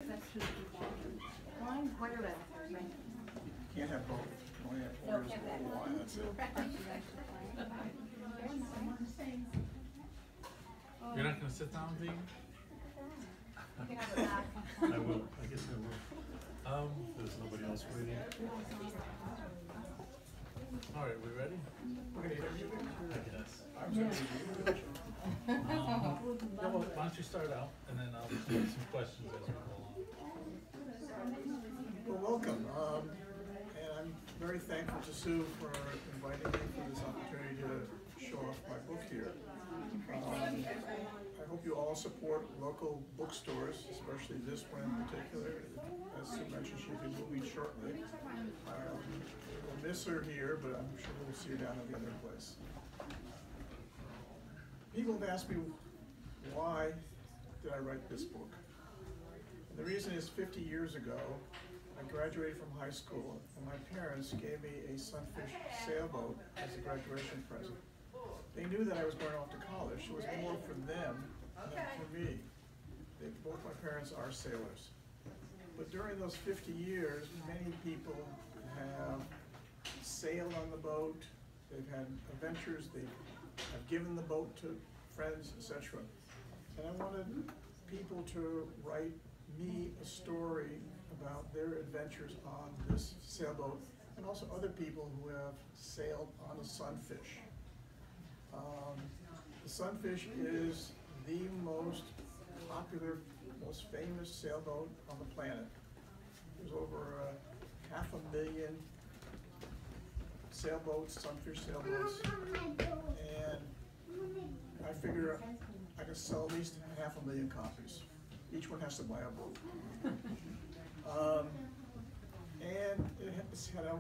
Can't have both. Only have orders for one. That's it. You're not going to sit down, Dean? I will. I guess I will. There's nobody else waiting. All right, we ready? We're going to interview you. I guess. I'm sorry. Why don't you start out, and then I'll take some questions as we go along. Well, welcome. And I'm very thankful to Sue for inviting me for this opportunity to show off my book here. I hope you all support local bookstores, especially this one in particular. As Sue mentioned, she'll be moving shortly. We'll miss her here, but I'm sure we'll see her down at the other place. People have asked me, why did I write this book? And the reason is 50 years ago, I graduated from high school, and my parents gave me a Sunfish sailboat as a graduation present. They knew that I was going off to college. It was more for them than for me. Both my parents are sailors. But during those 50 years, many people have sailed on the boat, they've had adventures, they have given the boat to friends, etc. And I wanted people to write me a story about their adventures on this sailboat, and also other people who have sailed on a Sunfish. The Sunfish is the most popular, most famous sailboat on the planet. There's over 500,000 sailboats, Sunfish sailboats, and I figure I can sell at least 500,000 copies. Each one has to buy a book. And it's had a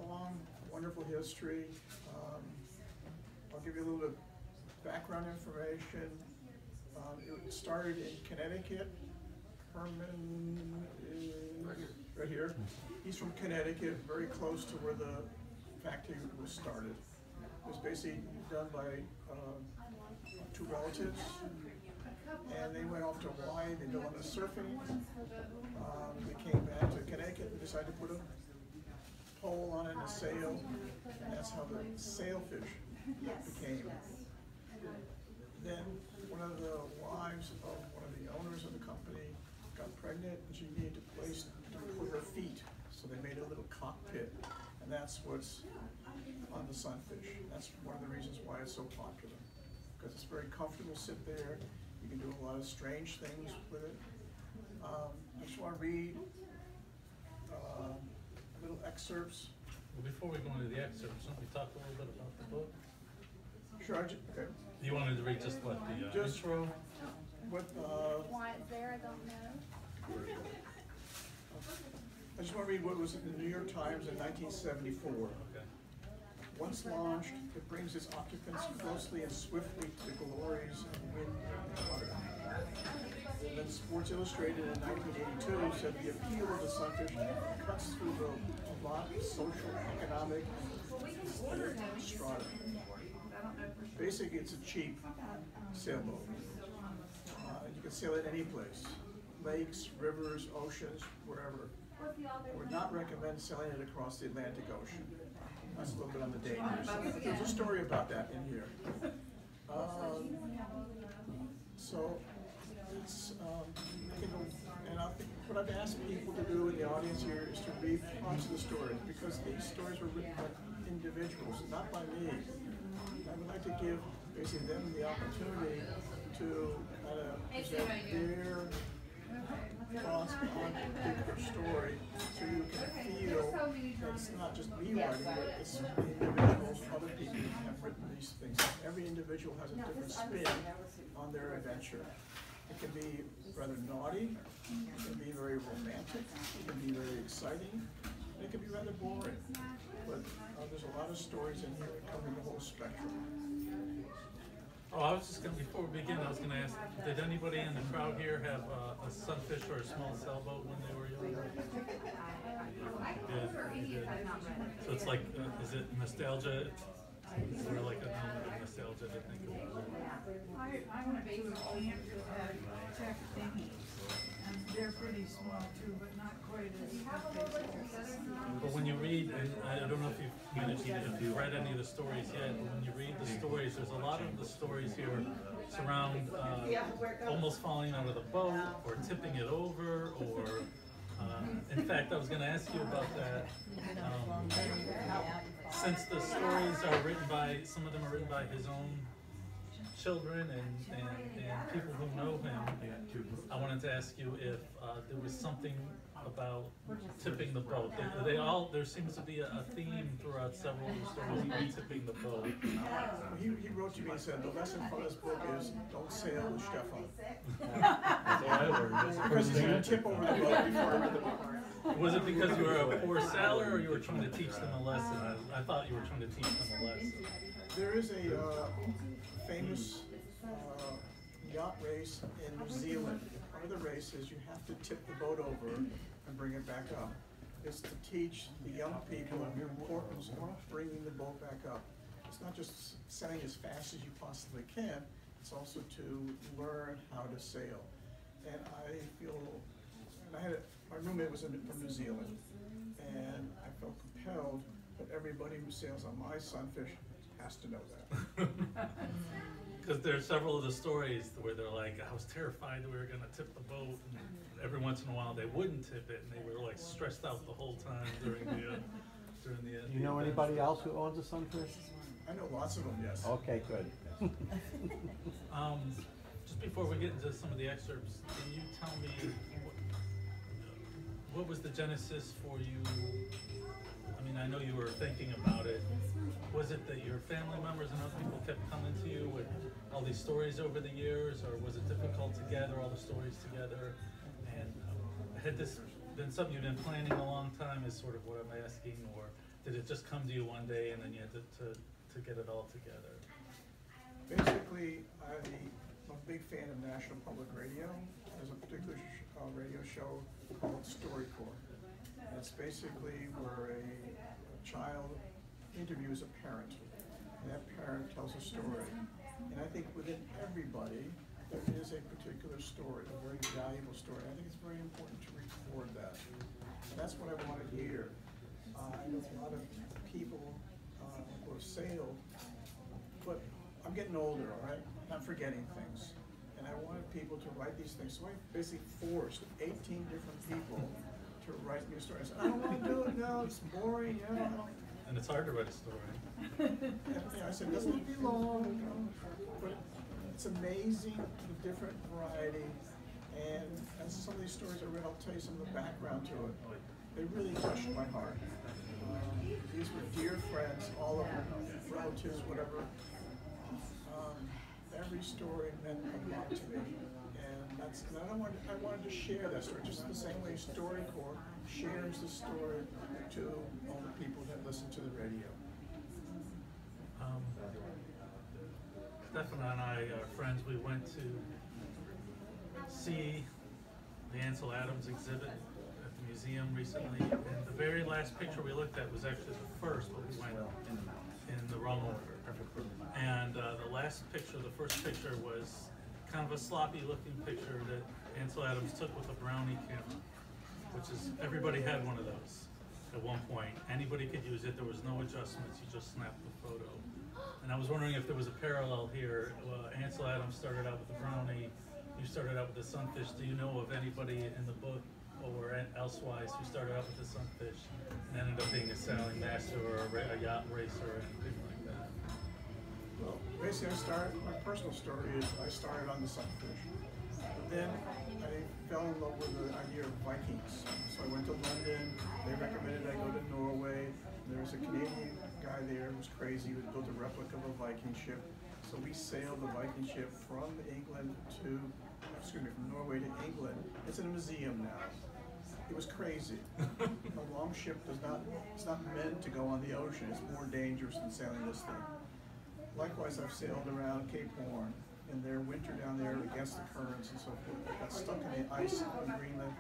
long, wonderful history. I'll give you a little bit of background information. It started in Connecticut. Herman is right here. He's from Connecticut, very close to where the factory was started. It was basically done by two relatives, and they went off to Hawaii. They did a lot of surfing. They came back to Connecticut and decided to put a pole on it and a sail, and that's how the sailfish became. Then one of the wives of one of the owners of the company got pregnant, and she needed a place to put her feet, so they made a little cockpit, and that's what's on the Sunfish. That's one of the reasons why it's so popular, because it's very comfortable to sit there. You can do a lot of strange things with it. I just want to read little excerpts. Well, before we go into the excerpts, don't we talk a little bit about the book? Sure. Okay. You wanted to read just what, the intro? What, Why it's there, I don't know. I just want to read what was in the New York Times in 1974. Okay. Once launched, it brings its occupants closely and swiftly to the glories of wind and water. Then Sports Illustrated in 1982 said the appeal of the Sunfish cuts through a lot of social, economic, and strata. Basically, it's a cheap sailboat. You can sail it any place, lakes, rivers, oceans, wherever. I would not recommend sailing it across the Atlantic Ocean. That's a little bit on the dangerous side. There's a story about that in here. So it's, and I think what I've asked people to do in the audience here is to read parts of the story, because these stories were written by individuals, not by me. I would like to give basically them the opportunity to kind of present their thoughts on a particular story, so you can feel that it's not just me writing, but it's individuals, other people have written these things. Every individual has a different spin on their adventure. It can be rather naughty, it can be very romantic, it can be very exciting, and it can be rather boring. But there's a lot of stories in here that cover the whole spectrum. Oh, I was just going to, before we begin, I was going to ask, did anybody in the crowd here have a Sunfish or a small sailboat when they were younger? Yeah, you did. So it's like, is it nostalgia Sort of like an element of nostalgia to think about it. I went to a camp at Tech Thingy, and they're pretty small too, but not quite as big as But when you read, and I don't know if you've read any of the stories yet, but when you read the stories, there's a lot of the stories here surround almost falling out of the boat, or tipping it over, or in fact, I was going to ask you about that. Since the stories are written by, some of them are written by his own children and people who know him, I wanted to ask you if there was something about tipping the boat. There seems to be a theme throughout several of the stories about tipping the boat. He wrote to me and said, the lesson from this book is don't sail with Stephan. That's all I learned. Because he's going to tip over the boat before. Was it because you were a poor sailor, or you were trying to teach them a lesson? I thought you were trying to teach them a lesson. There is a famous yacht race in New Zealand. Part of the race is you have to tip the boat over and bring it back up. It's to teach the young people the importance of bringing the boat back up. It's not just sailing as fast as you possibly can, it's also to learn how to sail. And I feel, and my roommate was from New Zealand, and I felt compelled that everybody who sails on my Sunfish has to know that. Because there's several of the stories where they're like, I was terrified that we were going to tip the boat, and every once in a while they wouldn't tip it, and they were like stressed out the whole time during the Do you know anybody else who owns a Sunfish? I know lots of them, yes. Okay, good. Just before we get into some of the excerpts, can you tell me what was the genesis for you? I mean, I know you were thinking about it. Was it that your family members and other people kept coming to you with all these stories over the years, or was it difficult to gather all the stories together? And had this been something you've been planning a long time, is sort of what I'm asking, or did it just come to you one day and then you had to get it all together? Basically, I'm a big fan of National Public Radio. There's a particular radio show called StoryCorps. It's basically where a child interviews a parent, and that parent tells a story. And I think within everybody, there is a particular story, a very valuable story. I think it's very important to record that. And that's what I wanted here. I know a lot of people who have sailed, but I'm getting older, all right? I'm forgetting things. And I wanted people to write these things. So I basically forced 18 different people to write new stories. I don't want to do it now, it's boring, you know. And it's hard to write a story. And, I said, doesn't it be long? You know? But it's amazing the different variety. And as some of these stories I read, I'll tell you some of the background to it. They really touched my heart. These were dear friends, all of them, relatives, whatever. Every story meant a lot to me. And I wanted to share that story, just the same way StoryCorps shares the story to all the people that listen to the radio. Stephan and I are friends. We went to see the Ansel Adams exhibit at the museum recently, and the very last picture we looked at was actually the first, but we went in the wrong order. And the last picture, the first picture, was kind of a sloppy looking picture that Ansel Adams took with a Brownie camera, which is, everybody had one of those at one point. Anybody could use it, there was no adjustments, you just snapped the photo. And I was wondering if there was a parallel here. Ansel Adams started out with the Brownie, you started out with the Sunfish. Do you know of anybody in the book or elsewise who started out with the Sunfish and ended up being a sailing master or a yacht racer or anything like that? Well, basically my personal story is I started on the Sunfish. But then I fell in love with the idea of Vikings. So I went to London, they recommended I go to Norway. There was a Canadian guy there who was crazy, who built a replica of a Viking ship. So we sailed the Viking ship from Norway to England. It's in a museum now. It was crazy. A long ship it's not meant to go on the ocean. It's more dangerous than sailing this thing. Likewise, I've sailed around Cape Horn in their winter down there against the currents and so forth. I got stuck in the ice in Greenland.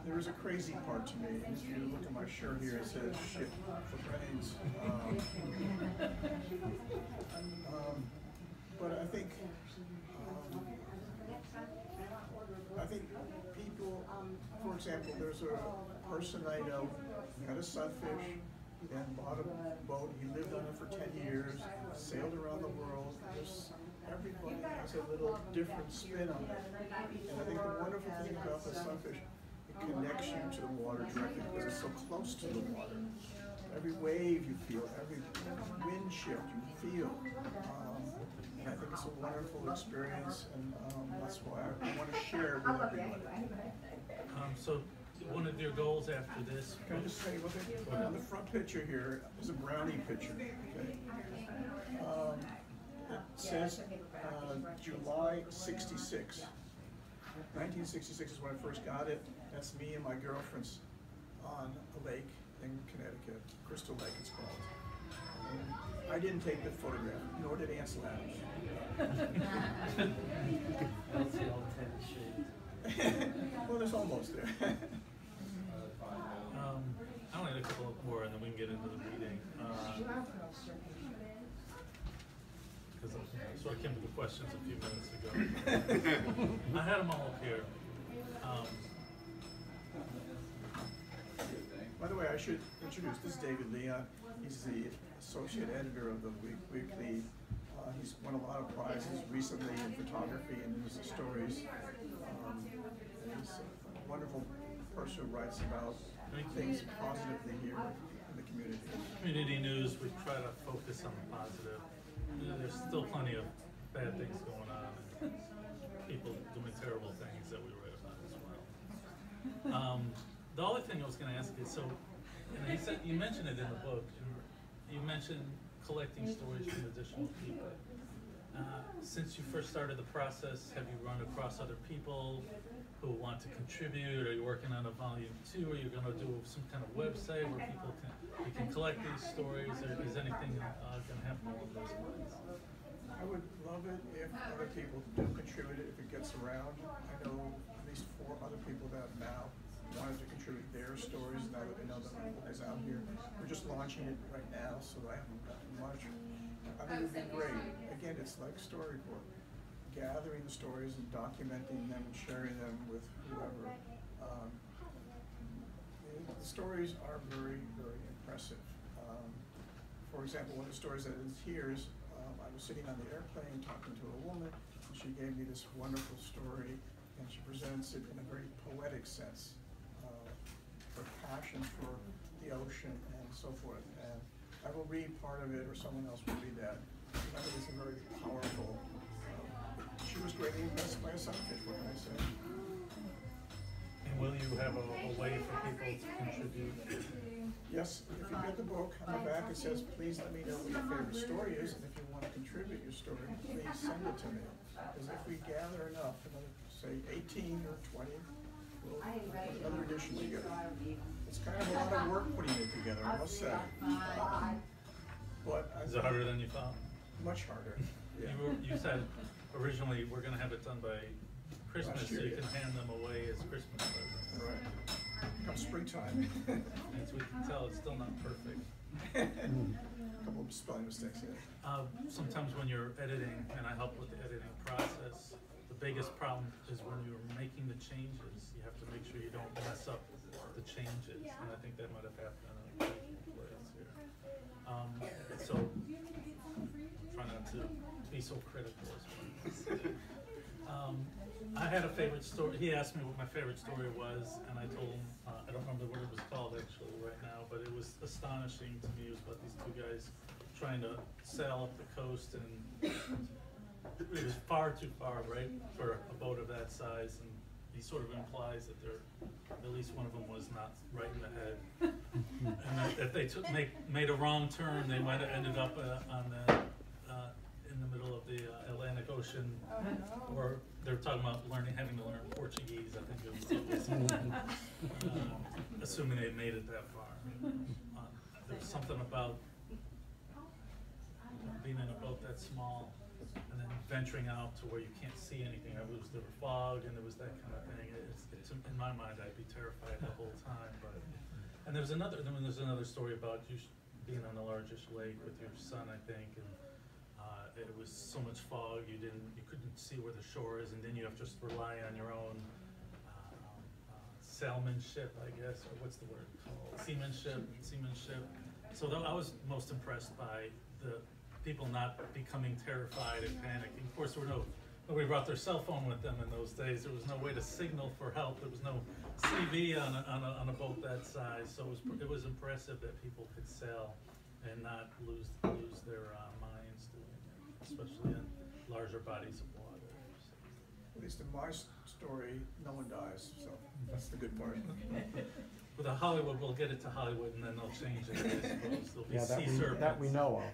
there is a crazy part to me. If you look at my shirt here, it says "shit for brains." But I think people, for example, there's a person I know who had a sunfish and bought a boat. He lived on it for 10 years, sailed around the world. Everybody has a little different spin on it. And I think the wonderful thing about the sunfish, it connects you to the water directly because it's so close to the water. Every wave you feel, every wind shift you feel. And I think it's a wonderful experience, and that's why I want to share it with everybody. So one of your goals after this? Can I just say, look at the front picture here is a brownie picture. Okay? It says July 66. 1966 is when I first got it. That's me and my girlfriend's on a lake in Connecticut, Crystal Lake it's called. And I didn't take the photograph, nor did Ansel Adams. Well, there's almost there. I only had a couple more, and then we can get into the reading. Because so I came to the questions a few minutes ago. I had them all up here. By the way, I should introduce, this is David Leon. He's the associate editor of the weekly. He's won a lot of prizes recently in photography and his stories. He's a wonderful person who writes about things positively here in the community. Community news, we try to focus on the positive. There's still plenty of bad things going on, and people doing terrible things that we write about as well. The other thing I was going to ask is, so you mentioned it in the book. You mentioned collecting stories from additional people. Since you first started the process, have you run across other people who want to contribute? Are you working on a volume 2? Are you going to do some kind of website where you can collect these stories? Or is anything going to happen along those lines? I would love it if other people do contribute it, if it gets around. I know at least 4 other people that now wanted to contribute their stories now that they know that my book is out here. We're just launching it right now, so I haven't gotten much. I think it would be great. Again, it's like storyboard. Gathering the stories and documenting them and sharing them with whoever. The stories are very, very impressive. For example, one of the stories that is here is I was sitting on the airplane talking to a woman, and she gave me this wonderful story, and she presents it in a very poetic sense. Her passion for the ocean and so forth. And I will read part of it, or someone else will read that. I think it's a very powerful. She was greatly impressed by a sunfish. What can I say? And will you have a way for people to contribute? Yes, if you get the book, on the back it says, please let me know what your favorite story is, and if you want to contribute your story, please send it to me. Because if we gather enough, another, say 18 or 20, we'll put another edition together. It's kind of a lot of work putting it together, I must say. But Is it harder than you thought? much harder. Yeah. You said originally we're going to have it done by Christmas, Last year, so you yeah. can hand them away as Christmas presents. Right. Come springtime. As we can tell, it's still not perfect. A couple of spelling mistakes here. Sometimes when you're editing, and I help with the editing process, the biggest problem is when you're making the changes, you have to make sure you don't mess up the changes, and I think that might have happened in a few places here. So try not to be so critical as well. I had a favorite story. He asked me what my favorite story was, and I told him, I don't remember what it was called actually right now, but it was astonishing to me. It was about these 2 guys trying to sail up the coast, and it was far too far, right, for a boat of that size, and he sort of implies that at least one of them was not right in the head. And that if they made a wrong turn, they might have ended up in the middle of the Atlantic Ocean, or they're talking about having to learn Portuguese. I think it was assuming they made it that far. There was something about being in a boat that small and then venturing out to where you can't see anything. There was fog and there was that kind of thing. It's in my mind, I'd be terrified the whole time. But and there's another story about you being on a largish lake with your son, I think, and it was so much fog you couldn't see where the shore is, and then you have to just rely on your own sailmanship, I guess, or what's the word called? Seamanship. So I was most impressed by the people not becoming terrified and panicking. Of course, nobody brought their cell phone with them in those days. There was no way to signal for help. There was no CV on a boat that size. So it was impressive that people could sail and not lose their minds doing it, especially in larger bodies of water. At least in my story, no one dies, so that's the good part. With Hollywood, we'll get it to Hollywood, and then they'll change it, I suppose. There'll be sea serpents. That we know of,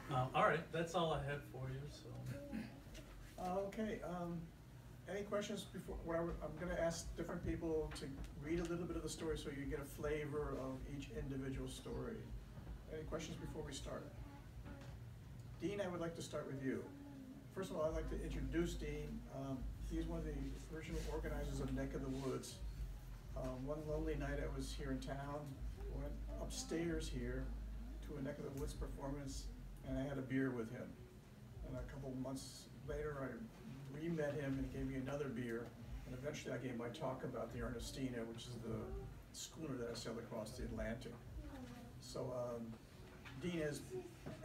huh? All right, that's all I had for you, so. Okay, any questions before, I'm gonna ask different people to read a little bit of the story so you get a flavor of each individual story. Any questions before we start? Dean, I would like to start with you. First of all, I'd like to introduce Dean. He's one of the original organizers of Neck of the Woods. One lonely night I was here in town, went upstairs here to a Neck of the Woods performance, and I had a beer with him. And a couple months later, I re-met him and he gave me another beer. And eventually I gave my talk about the Ernestina, which is the schooner that I sailed across the Atlantic. So Dean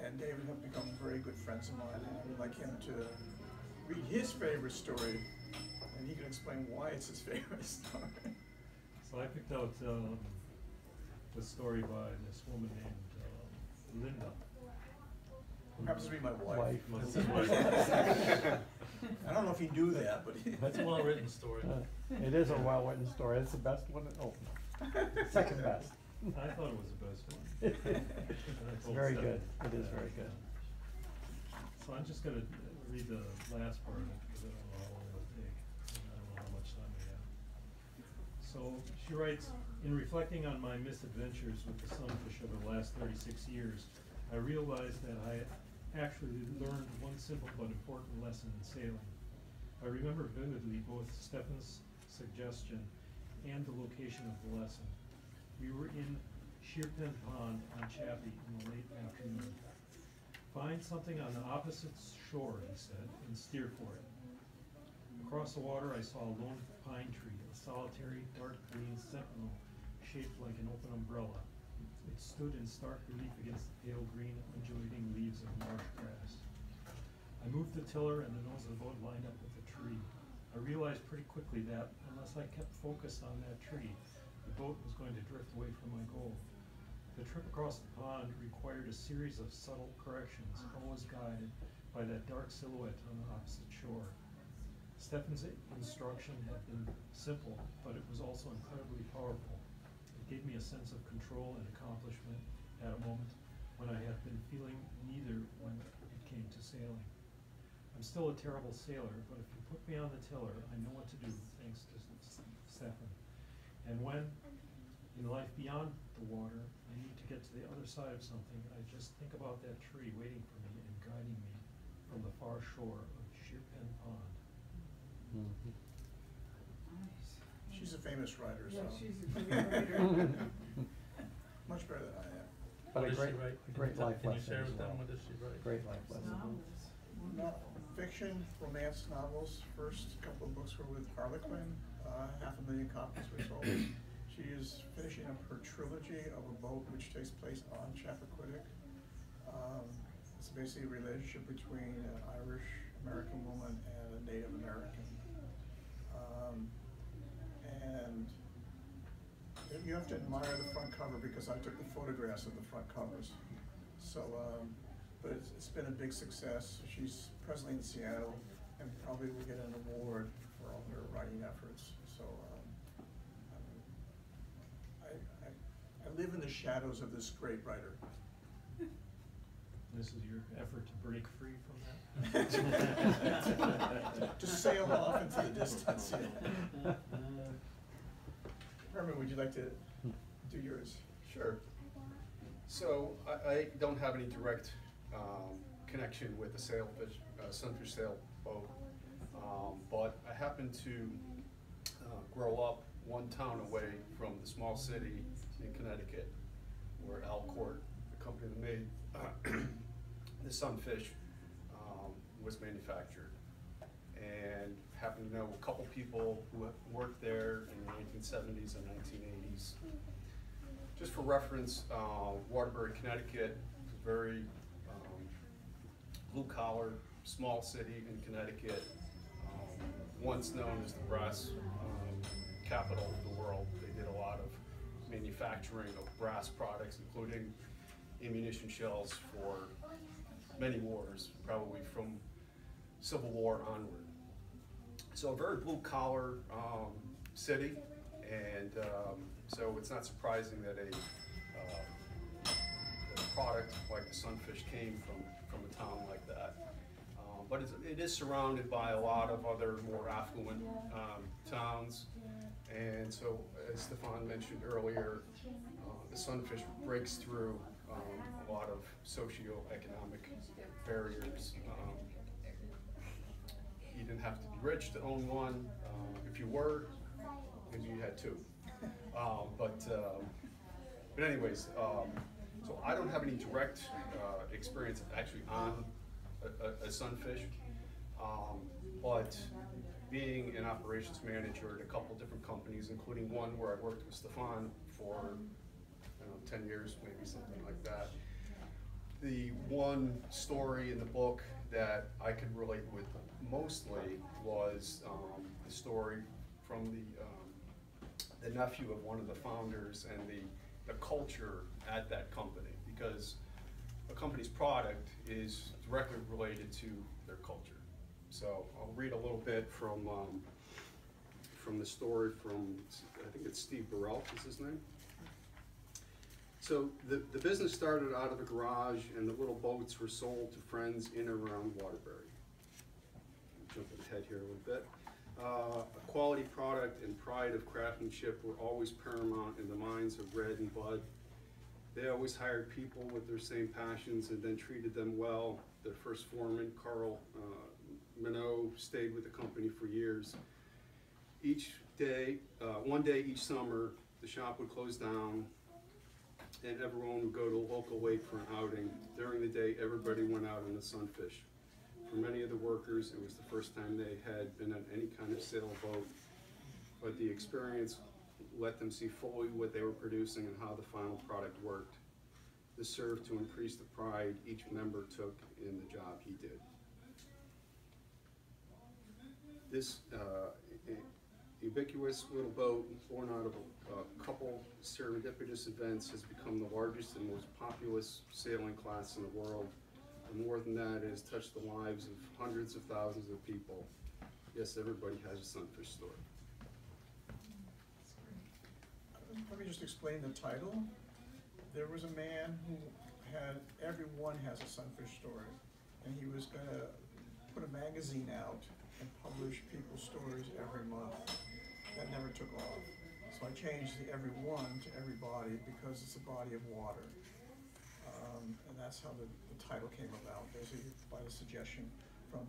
and David have become very good friends of mine, and I would like him to read his favorite story, and he can explain why it's his favorite story. So I picked out the story by this woman named Linda. Who happens to be my wife. That's his wife. I don't know if he knew that, but That's a well-written story. It is a well-written story. It's the best one. Oh, no. Second best. I thought it was the best one. It's very good. It is very good. So I'm just gonna read the last part of it because I don't know how long it'll take. And I don't know how much time we have. So she writes, in reflecting on my misadventures with the Sunfish over the last 36 years, I realized that I actually learned one simple but important lesson in sailing. I remember vividly both Stephan's suggestion and the location of the lesson. We were in Sheerpen Pond on Chappie in the late afternoon. Find something on the opposite shore, he said, and steer for it. Across the water I saw a lone pine tree, a solitary, dark green sentinel shaped like an open umbrella. It stood in stark relief against the pale green, undulating leaves of marsh grass. I moved the tiller and the nose of the boat lined up with the tree. I realized pretty quickly that, unless I kept focused on that tree, the boat was going to drift away from my goal. The trip across the pond required a series of subtle corrections, always guided by that dark silhouette on the opposite shore. Stephan's instruction had been simple, but it was also incredibly powerful. It gave me a sense of control and accomplishment at a moment when I had been feeling neither when it came to sailing. I'm still a terrible sailor, but if you put me on the tiller, I know what to do, thanks to Stephan. And when, in life beyond the water, I need to get to the other side of something, I just think about that tree waiting for me and guiding me from the far shore of Sheerpen Pond. Mm-hmm. Nice. she's a famous writer, so. Yeah, she's a great writer. Much better than I am. But What a does great, she write? a great life Can you lesson share as with them, well. what does she write? Great life lesson. Novels. No, fiction, romance novels. First couple of books were with Harlequin. 500,000 copies were sold. She is finishing up her trilogy of a boat which takes place on Chappaquiddick. It's basically a relationship between an Irish-American woman and a Native American. And you have to admire the front cover because I took the photographs of the front covers. So, but it's been a big success. She's presently in Seattle and probably will get an award for all her writing efforts. So I live in the shadows of this great writer. This is your effort to break free from that? To sail off into the distance. Herman, would you like to do yours? Sure. So I don't have any direct connection with the sailfish, Sunfish sailboat. But I happened to grow up one town away from the small city in Connecticut, where Alcourt, the company that made the Sunfish, was manufactured. And happened to know a couple people who worked there in the 1970s and 1980s. Just for reference, Waterbury, Connecticut is a very blue-collar, small city in Connecticut, once known as the brass capital of the world. They did a lot of manufacturing of brass products, including ammunition shells for many wars, probably from Civil War onward. So a very blue-collar city, and so it's not surprising that a product like the Sunfish came from a town like that. But it is surrounded by a lot of other more affluent towns, and so as Stephan mentioned earlier, the Sunfish breaks through a lot of socioeconomic barriers. You didn't have to be rich to own one. If you were, maybe you had two. But anyways, so I don't have any direct experience actually on a Sunfish, but being an operations manager at a couple different companies, including one where I worked with Stephan for 10 years, maybe something like that. The one story in the book that I could relate with mostly was the story from the nephew of one of the founders and the culture at that company, because a company's product is directly related to their culture. So I'll read a little bit from the story from, I think it's Steve Burrell is his name. So the business started out of a garage, and the little boats were sold to friends in and around Waterbury. Jumping ahead here a little bit. A quality product and pride of craftsmanship were always paramount in the minds of Red and Bud. They always hired people with their same passions and then treated them well. Their first foreman, Carl Minot, stayed with the company for years. One day each summer, the shop would close down and everyone would go to a local lake for an outing. During the day, everybody went out on the Sunfish. For many of the workers, it was the first time they had been on any kind of sailboat, but the experience let them see fully what they were producing and how the final product worked. This served to increase the pride each member took in the job he did. This ubiquitous little boat, born out of a couple serendipitous events, has become the largest and most populous sailing class in the world. And more than that, it has touched the lives of hundreds of thousands of people. Yes, everybody has a Sunfish story. Let me just explain the title. There was a man who had, everyone has a Sunfish story, and he was going to put a magazine out and publish people's stories every month. That never took off. So I changed the everyone to everybody because it's a body of water. And that's how the title came about, basically by the suggestion from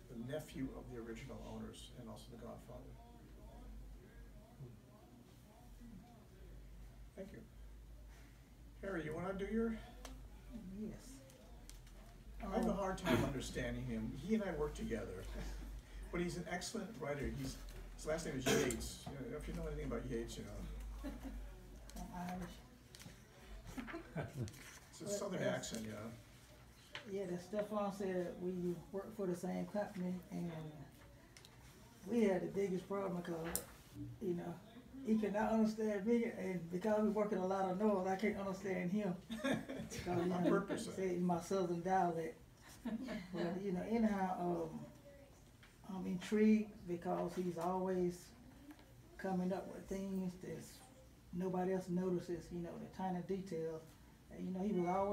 the nephew of the original owners and also the godfather. Thank you. Harry, you want to do your? Yes. I have a hard time understanding him. He and I work together, but he's an excellent writer. His last name is Yates. You know, if you know anything about Yates, you know. I'm Irish. It's a southern accent, you know. Yeah, that Stephan said we work for the same company, and we had the biggest problem because, you know, he cannot understand me, and because we work in a lot of noise, I can't understand him. Because, On purpose. Say in my southern dialect. But you know, anyhow, I'm intrigued because he's always coming up with things that nobody else notices. You know, the tiny details. And, you know, he was always